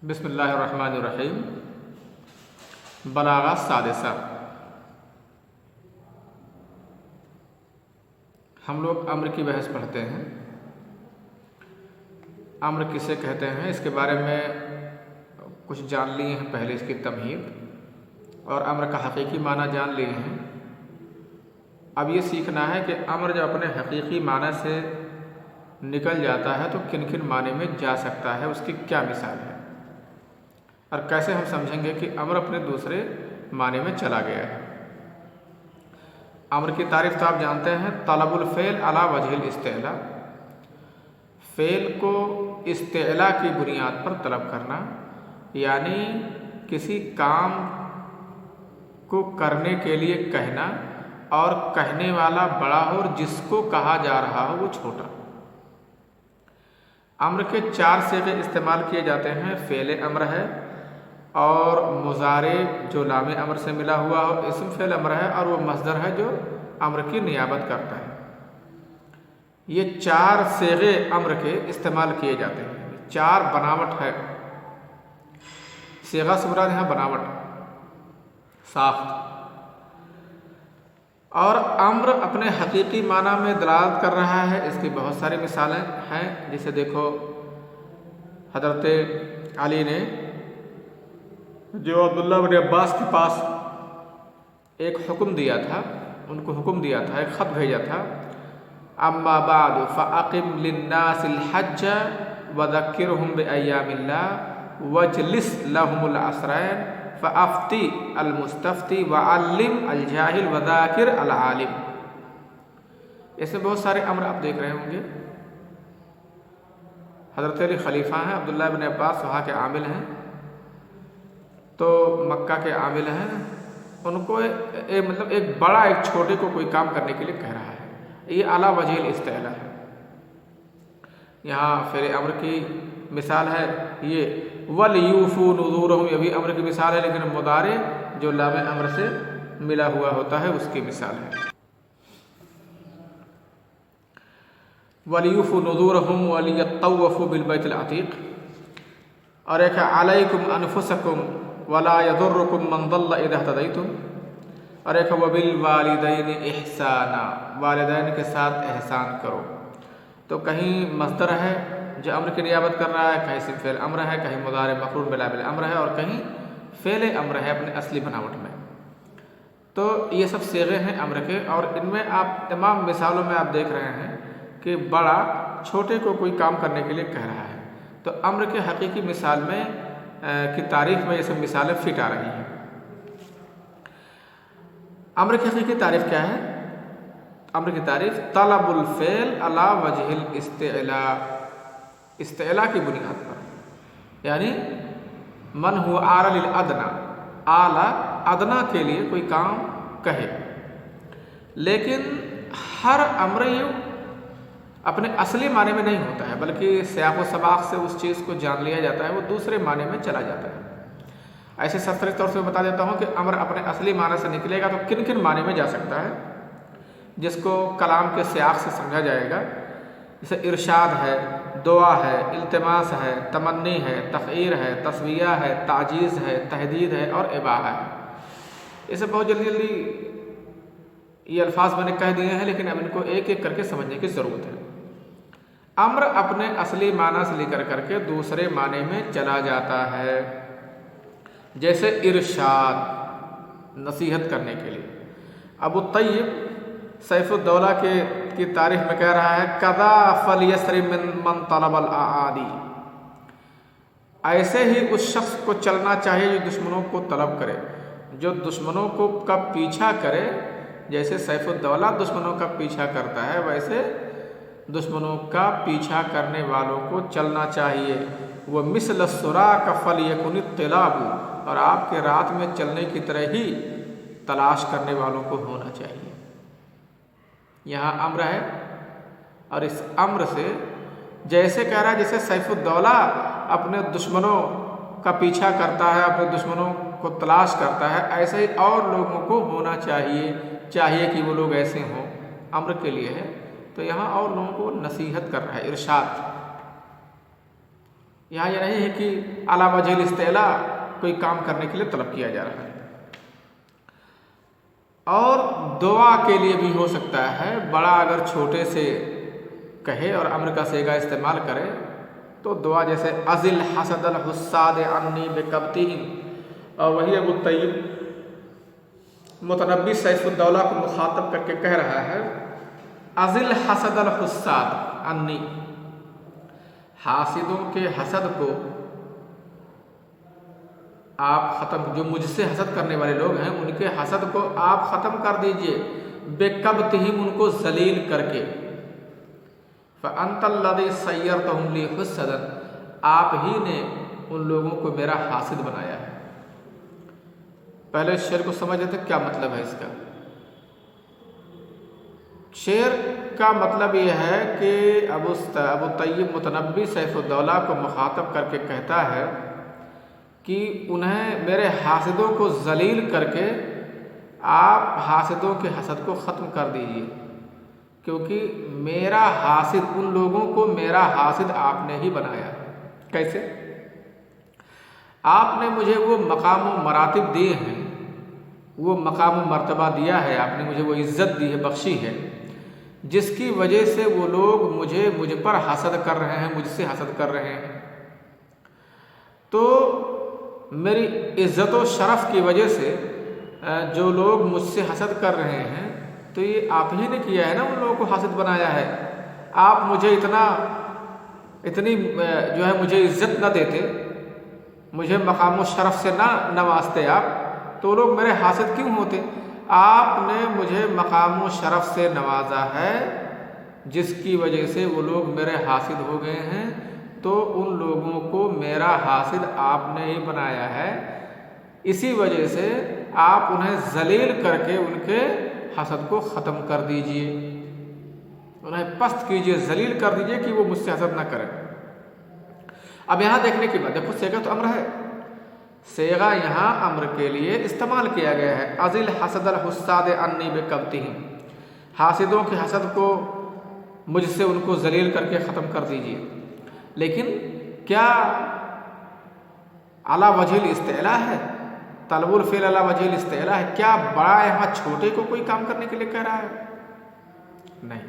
بسم اللہ الرحمن الرحیم۔ بلاغہ سادسہ۔ ہم لوگ امر کی بحث پڑھتے ہیں۔ امر کسے کہتے ہیں اس کے بارے میں کچھ جان لیے ہیں، پہلے اس کی تمہید اور امر کا حقیقی معنی جان لیے ہیں۔ اب یہ سیکھنا ہے کہ امر جب اپنے حقیقی معنی سے نکل جاتا ہے تو کن کن معنی میں جا سکتا ہے، اس کی کیا مثال ہے، اور کیسے ہم سمجھیں گے کہ امر اپنے دوسرے معنی میں چلا گیا ہے۔ امر کی تعریف تو آپ جانتے ہیں، طلب الفعل علی وجہ الاستعلاء، فعل کو استعلاء کی بنیاد پر طلب کرنا، یعنی کسی کام کو کرنے کے لیے کہنا اور کہنے والا بڑا ہو اور جس کو کہا جا رہا ہو وہ چھوٹا۔ امر کے 4 صیغے استعمال کیے جاتے ہیں۔ فعل امر ہے، اور مضارع جو لام امر سے ملا ہوا ہو اسم فعل امر ہے، اور وہ مصدر ہے جو امر کی نیابت کرتا ہے۔ یہ 4 صیغے امر کے استعمال کیے جاتے ہیں۔ 4 بناوٹ ہے۔ صیغہ سے مراد یہاں بناوٹ، ساخت۔ اور امر اپنے حقیقی معنی میں دلالت کر رہا ہے، اس کی بہت ساری مثالیں ہیں۔ جسے دیکھو، حضرت علی نے جو عبداللہ بن عباس کے پاس ایک حکم دیا تھا، ان کو حکم دیا تھا، ایک خط بھیجا تھا، اما بعد فاقم للناس الحج وذکرهم بایام اللہ واجلس لهم العصرین فافتی المستفتی وعلم الجاہل وذاکر العالم۔ اس میں بہت سارے امر آپ دیکھ رہے ہوں گے۔ حضرت علی خلیفہ ہیں، عبداللہ بن عباس وہاں کے عامل ہیں، تو مکہ کے عامل ہیں، ان کو ایک بڑا ایک چھوٹے کو کوئی کام کرنے کے لیے کہہ رہا ہے۔ یہ اعلیٰ وجہ الاستعلاء ہے۔ یہاں فعل امر کی مثال ہے یہ وَلْيُوفُوا نُذُورَهُمْ، یہ بھی امر کی مثال ہے، لیکن مضارع جو لام امر سے ملا ہوا ہوتا ہے اس کی مثال ہے۔ وَلْيُوفُوا نُذُورَهُمْ وَلْيَطَّوَّفُوا بِالْبَيْتِ الْعَتِيقِ، اور ایک عَلَيْكُمْ أَنفُسَكُمْ وَلَا يَضُرُّكُمْ مَنْ ضَلَّ إِذَا اهْتَدَيْتُمْ، اور ایک وَبِالْوَالِدَيْنِ إِحْسَانًا، والدین کے ساتھ احسان کرو۔ تو کہیں مصدر ہے جو امر کی نیابت کر رہا ہے، کہیں اسم فعل امر ہے، کہیں مضارع مقرون بلام الامر ہے، اور کہیں فعل امر ہے اپنے اصلی بناوٹ میں۔ تو یہ سب صیغے ہیں امر کے، اور ان میں آپ تمام مثالوں میں آپ دیکھ رہے ہیں کہ بڑا چھوٹے کو کوئی کام کرنے کے لیے کہہ رہا ہے۔ تو امر کے حقیقی مثال میں کی تعریف میں یہ سب مثالیں فٹ آ رہی ہیں۔ امر کی حقیقی تعریف کیا ہے؟ امر کی تعریف طلب الفعل علی وجہ الاستعلاء، استعلاء کی بنیاد پر، یعنی من هو اعلی للادنی، اعلی ادنا کے لیے کوئی کام کہے۔ لیکن ہر امر اپنے اصلی معنی میں نہیں ہوتا ہے، بلکہ سیاق و سباق سے اس چیز کو جان لیا جاتا ہے، وہ دوسرے معنی میں چلا جاتا ہے۔ ایسے سرسری طور سے بتا دیتا ہوں کہ امر اپنے اصلی معنی سے نکلے گا تو کن کن معنی میں جا سکتا ہے، جس کو کلام کے سیاق سے سمجھا جائے گا۔ جیسے ارشاد ہے، دعا ہے، التماس ہے، تمنی ہے، تخیر ہے، تسویہ ہے، تعجیز ہے، تہدید ہے، اور اباحہ ہے۔ اسے بہت جلدی یہ الفاظ میں نے کہہ دیے ہیں، لیکن اب ان کو ایک ایک کر کے سمجھنے کی ضرورت ہے۔ امر اپنے اصلی معنی سے لے کر کے دوسرے معنی میں چلا جاتا ہے۔ جیسے ارشاد، نصیحت کرنے کے لیے۔ ابو طیب سیف الدولہ کی تاریخ میں کہہ رہا ہے کذا فلیسرم من طلب الاعادی، ایسے ہی اس شخص کو چلنا چاہیے جو دشمنوں کو طلب کرے، جو دشمنوں کو کا پیچھا کرے۔ جیسے سیف الدولہ دشمنوں کا پیچھا کرتا ہے، ویسے دشمنوں کا پیچھا کرنے والوں کو چلنا چاہیے۔ وہ مثل السراق فلیکن الطلاب، اور آپ کے رات میں چلنے کی طرح ہی تلاش کرنے والوں کو ہونا چاہیے۔ یہاں امر ہے، اور اس امر سے جیسے کہہ رہا ہے جیسے سیف الدولہ اپنے دشمنوں کا پیچھا کرتا ہے، اپنے دشمنوں کو تلاش کرتا ہے، ایسے ہی اور لوگوں کو ہونا چاہیے کہ وہ لوگ ایسے ہوں۔ امر کے لیے ہے، تو یہاں اور لوگوں کو نصیحت کر رہا ہے، ارشاد۔ یہاں یہ نہیں ہے کہ علی وجہ الاستعلاء کوئی کام کرنے کے لیے طلب کیا جا رہا ہے. اور دعا کے لیے بھی ہو سکتا ہے. بڑا اگر چھوٹے سے کہے اور امر کا صیغہ استعمال کرے تو دعا جیسے ازل حسد الحساد عنی بکبتہم، اور وہی ابو طیب متنبی سیف الدولہ کو مخاطب کر کے کہہ رہا ہے ازل حسد الحساد عنی، حاسدوں کے حسد کو آپ ختم، جو مجھ سے حسد کرنے والے لوگ ہیں ان کے حسد کو آپ ختم کر دیجئے، بکبتہم، ان کو ذلیل کر کے. فَأَنْتَ الَّذِي صَيَّرْتَهُمْ لِي حُسَّدًا، آپ ہی نے ان لوگوں کو میرا حاسد بنایا ہے. پہلے اس شعر کو سمجھ لیتے کیا مطلب ہے اس کا. شعر کا مطلب یہ ہے کہ ابو طیب متنبی سیف الدولہ کو مخاطب کر کے کہتا ہے کہ انہیں میرے حاسدوں کو ذلیل کر کے آپ حاسدوں کے حسد کو ختم کر دیجیے، کیونکہ میرا حاسد، ان لوگوں کو میرا حاسد آپ نے ہی بنایا. کیسے؟ آپ نے مجھے وہ مقام و مراتب دیے ہیں، وہ مقام و مرتبہ دیا ہے، آپ نے مجھے وہ عزت دی ہے، بخشی ہے، جس کی وجہ سے وہ لوگ مجھ پر حسد کر رہے ہیں، مجھ سے حسد کر رہے ہیں. تو میری عزت و شرف کی وجہ سے جو لوگ مجھ سے حسد کر رہے ہیں تو یہ آپ ہی نے کیا ہے نا، ان لوگوں کو حاسد بنایا ہے. آپ مجھے اتنی جو ہے مجھے عزت نہ دیتے، مجھے مقام و شرف سے نہ نوازتے آپ، تو لوگ میرے حاسد کیوں ہوتے؟ آپ نے مجھے مقام و شرف سے نوازا ہے جس کی وجہ سے وہ لوگ میرے حاسد ہو گئے ہیں، تو ان لوگوں کو میرا حاسد آپ نے ہی بنایا ہے. اسی وجہ سے آپ انہیں ذلیل کر کے ان کے حسد کو ختم کر دیجئے، انہیں پست کیجئے، ذلیل کر دیجئے کہ وہ مجھ سے حسد نہ کریں. اب یہاں دیکھنے کی بات، دیکھو صیغہ تو امر ہے، صیغہ یہاں امر کے لیے استعمال کیا گیا ہے. ازل حسد الحساد عنی بکبتہم، حاسدوں کے حسد کو مجھ سے ان کو ذلیل کر کے ختم کر دیجئے. لیکن کیا علی وجہ الاستعلاء ہے؟ طلب الفعل علی وجہ الاستعلاء ہے؟ کیا بڑا یہاں چھوٹے کو کوئی کام کرنے کے لیے کہہ رہا ہے؟ نہیں،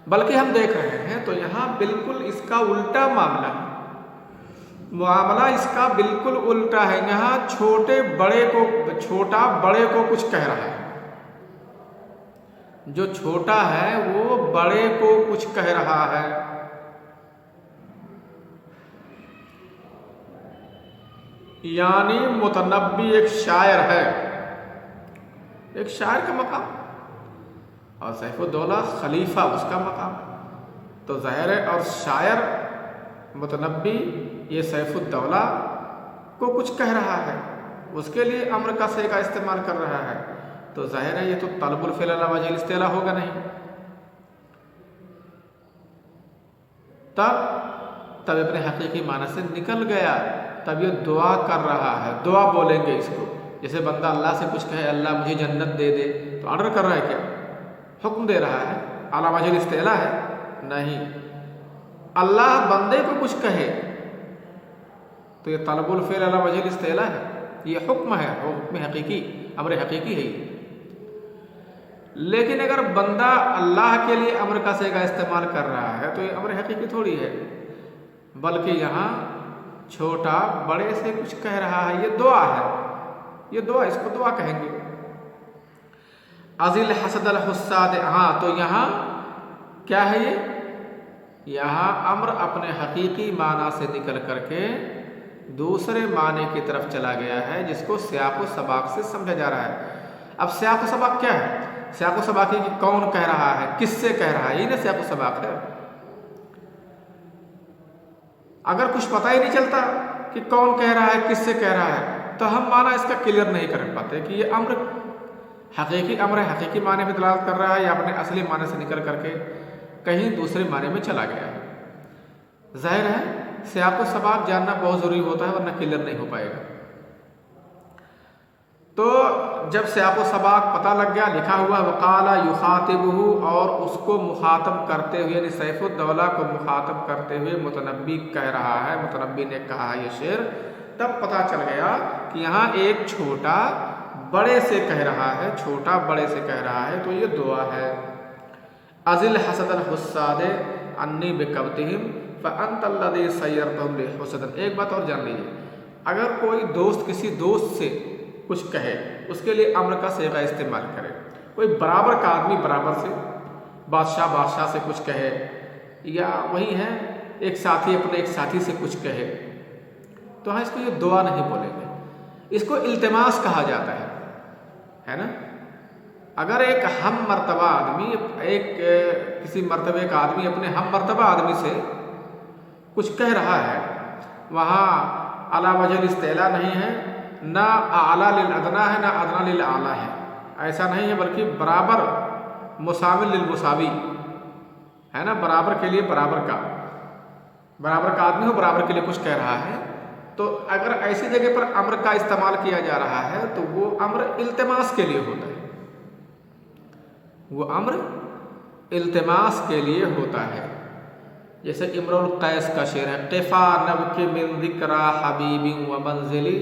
بلکہ ہم دیکھ رہے ہیں تو یہاں بالکل اس کا الٹا معاملہ ہے. معاملہ اس کا بالکل الٹا ہے. یہاں چھوٹا بڑے کو کچھ کہہ رہا ہے، جو چھوٹا ہے وہ بڑے کو کچھ کہہ رہا ہے. یعنی متنبی ایک شاعر ہے، ایک شاعر کا مقام، اور سیف الدولہ خلیفہ اس کا مقام. تو ظاہر ہے، اور شاعر متنبی یہ سیف الدولہ کو کچھ کہہ رہا ہے، اس کے لیے امر کا صیغہ استعمال کر رہا ہے، تو ظاہر ہے یہ تو طلب الفعل علی وجہ الاستعلاء ہوگا نہیں. تب اپنے حقیقی معنی سے نکل گیا. تب یہ دعا کر رہا ہے، دعا بولیں گے اس کو. جیسے بندہ اللہ سے کچھ کہے اللہ مجھے جنت دے دے، تو آرڈر کر رہا ہے، کیا حکم دے رہا ہے؟ علی وجہ الاستعلاء ہے؟ نہیں. اللہ بندے کو کچھ کہے تو یہ طلب الفعل علی وجہ الاستعلاء ہے، یہ حکم ہے، حکم حقیقی، امر حقیقی ہے. لیکن اگر بندہ اللہ کے لیے امر کا صیغہ استعمال کر رہا ہے تو یہ امر حقیقی تھوڑی ہے، بلکہ یہاں چھوٹا بڑے سے کچھ کہہ رہا ہے. یہ دعا ہے، یہ دعا، اس کو دعا کہیں گے. ازل حسد الحساد، ہاں تو یہاں کیا ہے؟ یہاں امر اپنے حقیقی معنی سے نکل کر کے دوسرے معنی کی طرف چلا گیا ہے، جس کو سیاق و سباق سے سمجھا جا رہا ہے. اب سیاق و سباق کیا ہے؟ سیاق و سباق ہے کہ کون کہہ رہا ہے، کس سے کہہ رہا ہے، یہ نا سیاق و سباق ہے. اگر کچھ پتہ ہی نہیں چلتا کہ کون کہہ رہا ہے، کس سے کہہ رہا ہے، تو ہم معنی اس کا کلیئر نہیں کر پاتے کہ یہ امر حقیقی معنی میں دلالت کر رہا ہے یا اپنے اصلی معنی سے نکل کر کے کہیں دوسرے معنی میں چلا گیا ہے. ظاہر ہے سیاق و سباق جاننا بہت ضروری ہوتا ہے، ورنہ کلیئر نہیں ہو پائے گا. تو جب سیاق و سباق پتہ لگ گیا، لکھا ہوا وقال یخاطبہ، اور اس کو مخاطب کرتے ہوئے، یعنی سیف الدولہ کو مخاطب کرتے ہوئے متنبی کہہ رہا ہے، متنبی نے کہا ہے یہ شعر، تب پتہ چل گیا کہ یہاں ایک چھوٹا بڑے سے کہہ رہا ہے، چھوٹا بڑے سے کہہ رہا ہے، تو یہ دعا ہے۔ ازل حسد الحساد انی بکبتہم فانت الذی سیرتہم لحسدا۔ ایک بات اور جان لیجیے، اگر کوئی دوست کسی دوست سے کچھ کہے، اس کے لیے امر کا صیغہ استعمال کرے۔ کوئی برابر کا آدمی برابر سے، بادشاہ سے کچھ کہے، یا وہی ہے ایک ساتھی اپنے ایک ساتھی سے کچھ کہے، تو ہاں اس کو یہ دعا نہیں بولیں گے، اس کو التماس کہا جاتا ہے نا۔ اگر ایک ہم مرتبہ آدمی، کسی مرتبے کا آدمی اپنے ہم مرتبہ آدمی سے کچھ کہہ رہا ہے، وہاں اعلیٰ وجہ الاستعلاء نہیں ہے، نہ اعلیٰ للادنا ہے، نہ ادنا للاعلیٰ ہے، ایسا نہیں ہے، بلکہ برابر مساوی للمساوی ہے نا، برابر کے لیے برابر کا آدمی ہو، برابر کے لیے کچھ کہہ رہا ہے، تو اگر ایسی جگہ پر امر کا استعمال کیا جا رہا ہے تو وہ امر التماس کے لیے ہوتا ہے، وہ امر التماس کے لیے ہوتا ہے۔ جیسے امرؤ القیس کا شعر ہے، قفا نبک من ذکری حبیب و منزلی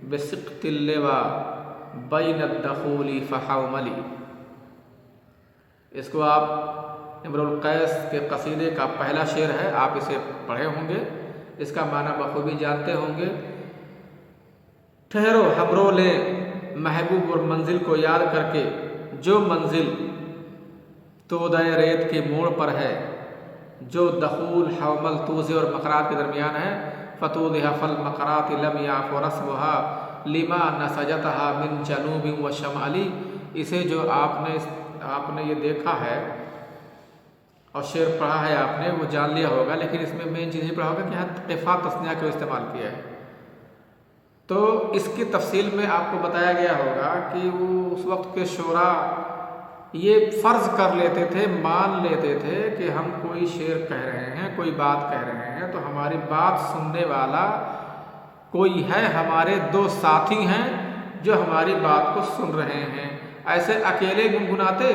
بسقط اللوا بین الدخول فحوملی۔ اس کو آپ امرؤ القیس کے قصیدے کا پہلا شعر ہے، آپ اسے پڑھے ہوں گے، اس کا معنی بخوبی جانتے ہوں گے۔ ٹھہرو ہمرو لے محبوب اور منزل کو یاد کر کے، جو منزل تودہ ریت کے موڑ پر ہے، جو دخول حومل توزے اور مقرات کے درمیان ہے، فتوضح فالمقرات لم یعف رسمها لما نسجتها من جنوب و شمالی۔ اسے جو آپ نے یہ دیکھا ہے اور شعر پڑھا ہے آپ نے، وہ جان لیا ہوگا، لیکن اس میں مین چیز یہ پڑھا ہوگا کہ یہاں قفا تثنیہ کو استعمال کیا ہے، تو اس کی تفصیل میں آپ کو بتایا گیا ہوگا کہ وہ اس وقت کے شعراء یہ فرض کر لیتے تھے، مان لیتے تھے کہ ہم کوئی شعر کہہ رہے ہیں، کوئی بات کہہ رہے ہیں، تو ہماری بات سننے والا کوئی ہے، ہمارے دو ساتھی ہیں جو ہماری بات کو سن رہے ہیں۔ ایسے اکیلے گنگناتے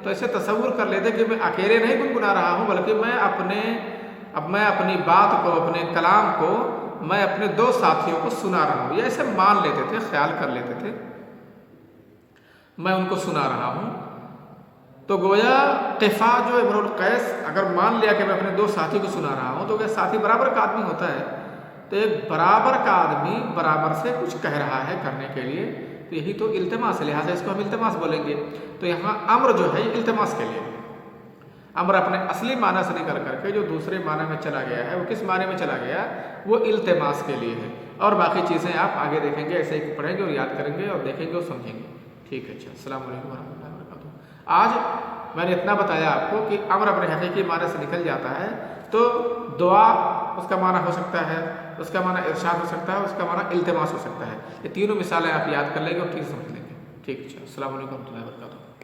تو ایسے تصور کر لیتے کہ میں اکیلے نہیں گنگنا رہا ہوں، بلکہ میں اپنی بات کو، اپنے کلام کو میں اپنے دو ساتھیوں کو سنا رہا ہوں، یہ ایسے مان لیتے تھے، خیال کر لیتے تھے میں ان کو سنا رہا ہوں۔ تو گویا قفا جو امرؤ القیس اگر مان لیا کہ میں اپنے دو ساتھی کو سنا رہا ہوں، تو کہ ساتھی برابر کا آدمی ہوتا ہے، تو ایک برابر کا آدمی برابر سے کچھ کہہ رہا ہے کرنے کے لیے، تو یہی تو التماس ہے، لہٰذا اس کو ہم التماس بولیں گے۔ تو یہاں امر جو ہے یہ التماس کے لیے، امر اپنے اصلی معنی سے نکل کر کے جو دوسرے معنی میں چلا گیا ہے، وہ کس معنی میں چلا گیا، وہ التماس کے لیے ہے۔ اور باقی چیزیں آپ آگے دیکھیں گے، ایسے ہی پڑھیں گے اور یاد کریں گے اور دیکھیں گے اور سمجھیں گے۔ ٹھیک ہے، اچھا، السلام علیکم ورحمۃ اللہ وبرکاتہ۔ آج میں نے اتنا بتایا آپ کو کہ امر اپنے حقیقی معنی سے نکل جاتا ہے، تو دعا اس کا معنی ہو سکتا ہے، اس کا معنی ارشاد ہو سکتا ہے، اس کا معنی التماس ہو سکتا ہے۔ یہ تینوں مثالیں آپ یاد کر لیں گے اور ٹھیک سمجھ لیں گے۔ ٹھیک ہے، السلام علیکم ورحمۃ اللہ وبرکاتہ۔